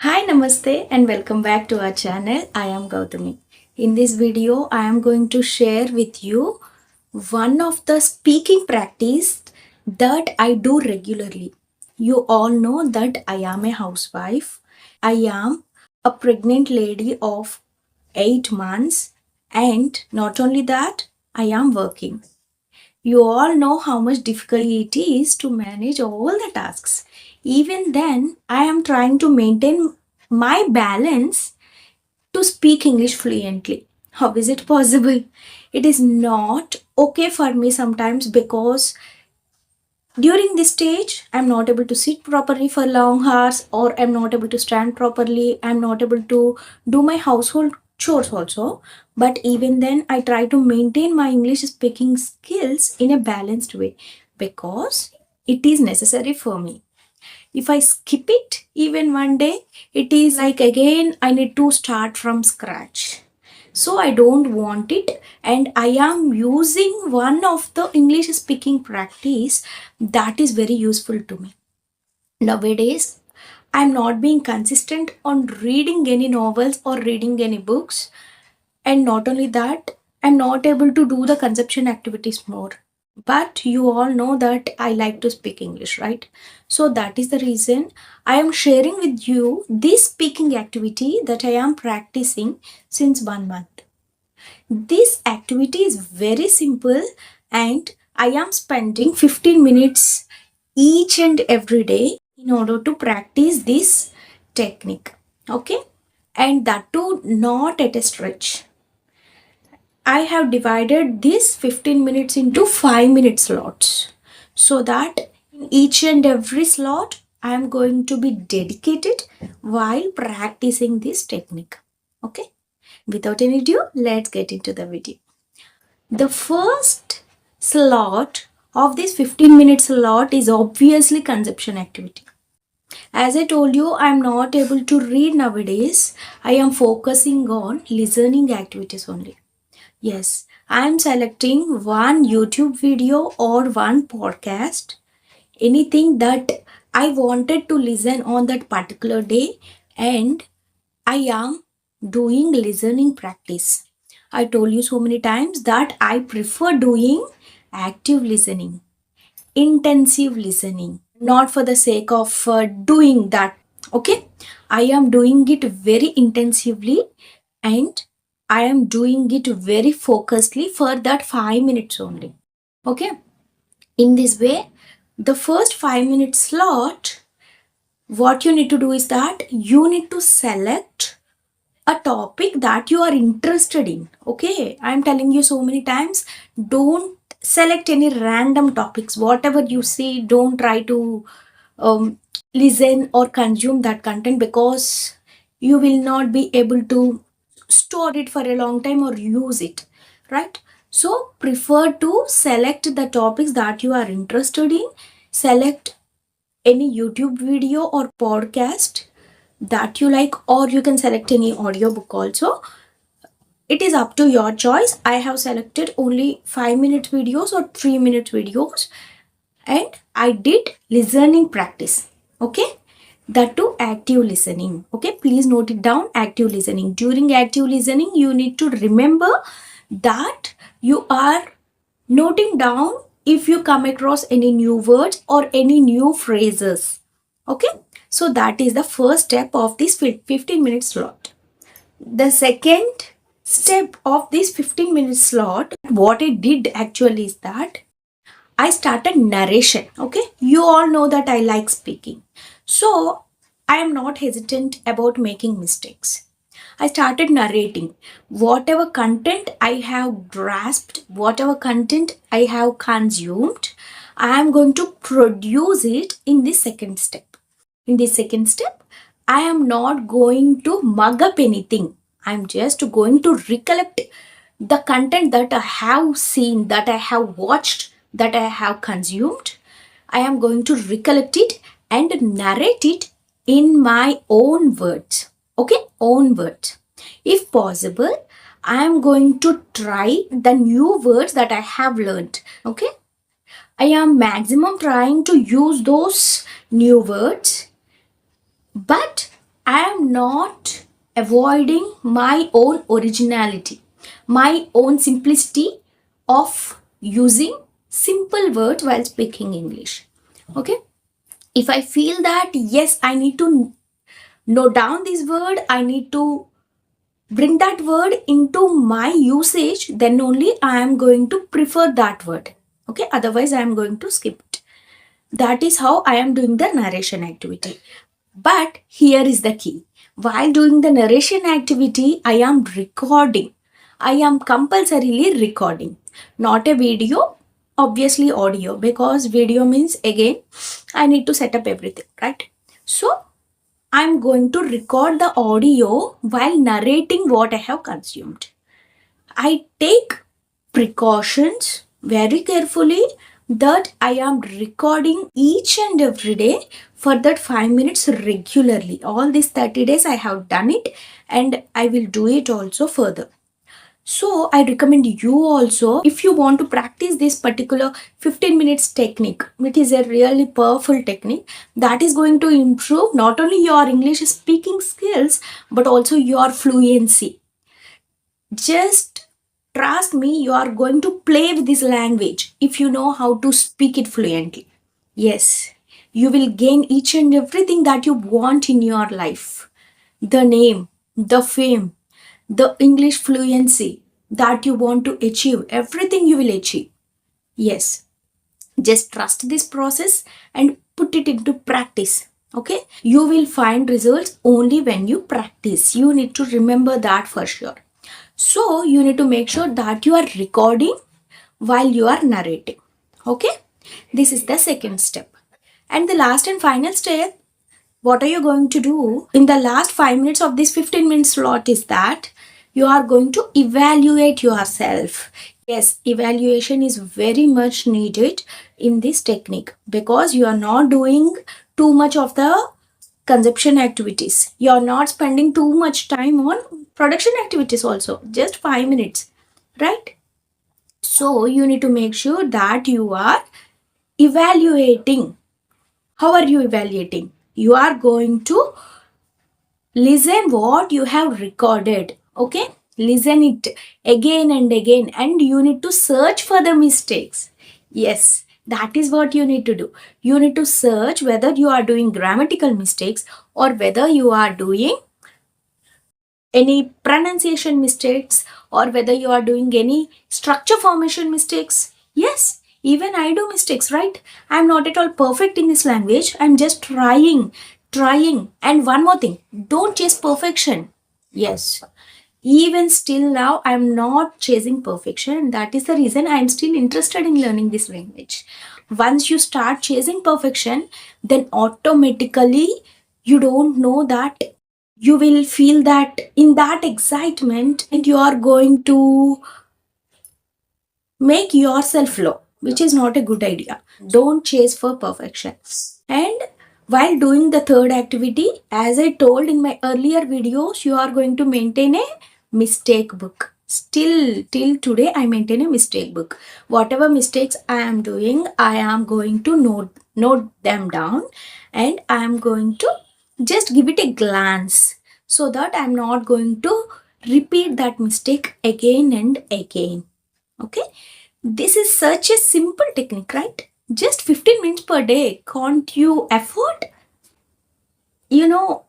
Hi, Namaste, and welcome back to our channel. I am Gowthami. In this video, I am going to share with you one of the speaking practice that I do regularly. You all know that I am a housewife. I am a pregnant lady of 8 months, and not only that, I am working. You all know how much difficult it is to manage all the tasks. Even then, I am trying to maintain my balance to speak English fluently. How is it possible? It is not okay for me sometimes because during this stage, I'm not able to sit properly for long hours, or I'm not able to stand properly. I'm not able to do my household chores also. But even then, I try to maintain my English speaking skills in a balanced way because it is necessary for me. If I skip it even one day, it is like again I need to start from scratch. So I don't want it, and I am using one of the English speaking practice that is very useful to me. Nowadays, I'm not being consistent on reading any novels or reading any books, and not only that, I'm not able to do the conception activities more. But you all know that I like to speak English, right? So that is the reason I am sharing with you this speaking activity that I am practicing since 1 month. This activity is very simple, and I am spending 15 minutes each and every day in order to practice this technique. Okay? And that too not at a stretch. I have divided this 15 minutes into 5-minute slots so that in each and every slot I am going to be dedicated while practicing this technique. Okay? Without any ado, let's get into the video. The first slot of this 15-minute slot is obviously conception activity. As I told you, I am not able to read nowadays. I am focusing on listening activities only. Yes, I am selecting one YouTube video or one podcast, anything that I wanted to listen on that particular day, and I am doing listening practice. I told you so many times that I prefer doing active listening, intensive listening, not for the sake of doing that. Okay, I am doing it very intensively, and I am doing it very focusedly for that 5 minutes only. Okay, in this way, the first 5 minute slot, what you need to do is that you need to select a topic that you are interested in. Okay, I'm telling you so many times, don't select any random topics. Whatever you see, don't try to listen or consume that content because you will not be able to store it for a long time or use it, right? So prefer to select the topics that you are interested in. Select any YouTube video or podcast that you like, or you can select any audiobook also. It is up to your choice. I have selected only 5-minute videos or 3-minute videos, and I did listening practice. Okay, that too active listening. Okay, please note it down. Active listening. During active listening, you need to remember that you are noting down if you come across any new words or any new phrases. Okay, so that is the first step of this 15-minute slot. The second step of this 15-minute slot, what I did actually is that I started narration. Okay, you all know that I like speaking, so I am not hesitant about making mistakes. I started narrating whatever content I have grasped, whatever content I have consumed. I am going to produce it in the second step. In the second step, I am not going to mug up anything. I'm just going to recollect the content that I have seen, that I have watched, that I have consumed. I am going to recollect it and narrate it in my own words. Okay, own words. If possible, I am going to try the new words that I have learned. Okay, I am maximum trying to use those new words, but I am not avoiding my own originality, my own simplicity of using simple words while speaking English. Okay? If I feel that yes, I need to note down this word, I need to bring that word into my usage, then only I am going to prefer that word. Okay? Otherwise, I am going to skip it. That is how I am doing the narration activity. But here is the key. While doing the narration activity, I am recording. I am compulsorily recording. Not a video, obviously audio, because video means again I need to set up everything, right? So I'm going to record the audio while narrating what I have consumed. I take precautions very carefully that I am recording each and every day for that 5 minutes regularly. All these 30 days I have done it and I will do it also further. So I recommend you also, if you want to practice this particular 15 minutes technique, which is a really powerful technique that is going to improve not only your English speaking skills but also your fluency. Just trust me, you are going to play with this language if you know how to speak it fluently. Yes, you will gain each and everything that you want in your life. The name, the fame, the English fluency that you want to achieve, everything you will achieve. Yes, just trust this process and put it into practice. Okay, you will find results only when you practice. You need to remember that for sure. So you need to make sure that you are recording while you are narrating. Okay, this is the second step. And the last and final step, what are you going to do in the last 5 minutes of this 15 minute slot is that you are going to evaluate yourself. Yes, evaluation is very much needed in this technique because you are not doing too much of the consumption activities. You are not spending too much time on production activities also, just 5 minutes, right? So you need to make sure that you are evaluating. How are you evaluating? You are going to listen what you have recorded. Okay, listen it again and again, and you need to search for the mistakes. Yes, that is what you need to do. You need to search whether you are doing grammatical mistakes or whether you are doing any pronunciation mistakes or whether you are doing any structure formation mistakes. Yes, even I do mistakes, right? I'm not at all perfect in this language. I'm just trying. And one more thing, don't chase perfection. Yes, even still now, I'm not chasing perfection. That is the reason I'm still interested in learning this language. Once you start chasing perfection, then automatically you don't know that you will feel that in that excitement and you are going to make yourself low, which is not a good idea. Don't chase for perfection. And while doing the third activity, as I told in my earlier videos, you are going to maintain a mistake book. Still, till today, I maintain a mistake book. Whatever mistakes I am doing, I am going to note them down and I am going to just give it a glance so that I'm not going to repeat that mistake again and again. Okay, this is such a simple technique, right? Just 15 minutes per day. Can't you afford? You know,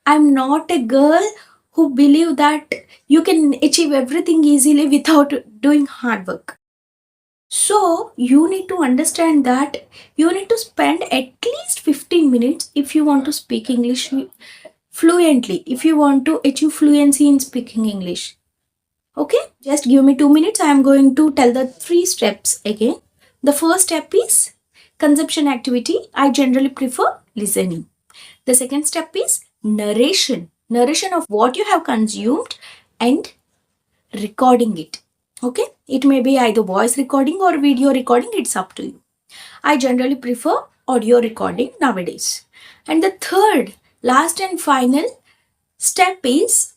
I'm not a girl who believe that you can achieve everything easily without doing hard work. So you need to understand that you need to spend at least 15 minutes if you want to speak English fluently, if you want to achieve fluency in speaking English. Okay, just give me 2 minutes. I am going to tell the 3 steps again. The first step is consumption activity. I generally prefer listening. The second step is narration of what you have consumed and recording it. Okay, it may be either voice recording or video recording, it's up to you. I generally prefer audio recording nowadays. And the third, last and final step is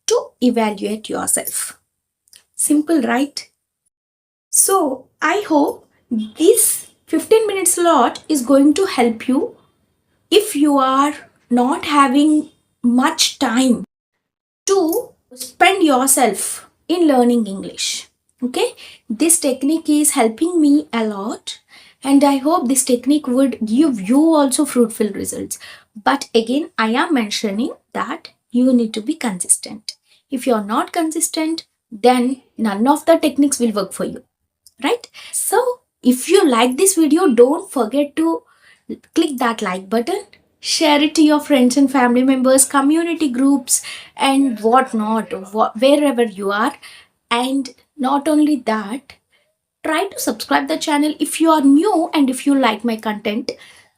to evaluate yourself. Simple, right? So I hope this 15 minute slot is going to help you if you are not having much time to spend yourself in learning English. Okay, this technique is helping me a lot, and I hope this technique would give you also fruitful results. But again, I am mentioning that you need to be consistent. If you're not consistent, then none of the techniques will work for you, right? So if you like this video, don't forget to click that like button, share it to your friends and family members, community groups, and whatnot, wherever you are. And not only that, try to subscribe the channel if you are new and if you like my content,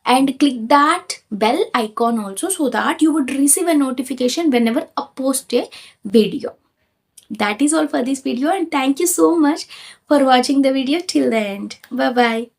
and click that bell icon also, so that you would receive a notification whenever I post a video. That is all for this video, and thank you so much for watching the video till the end. Bye bye.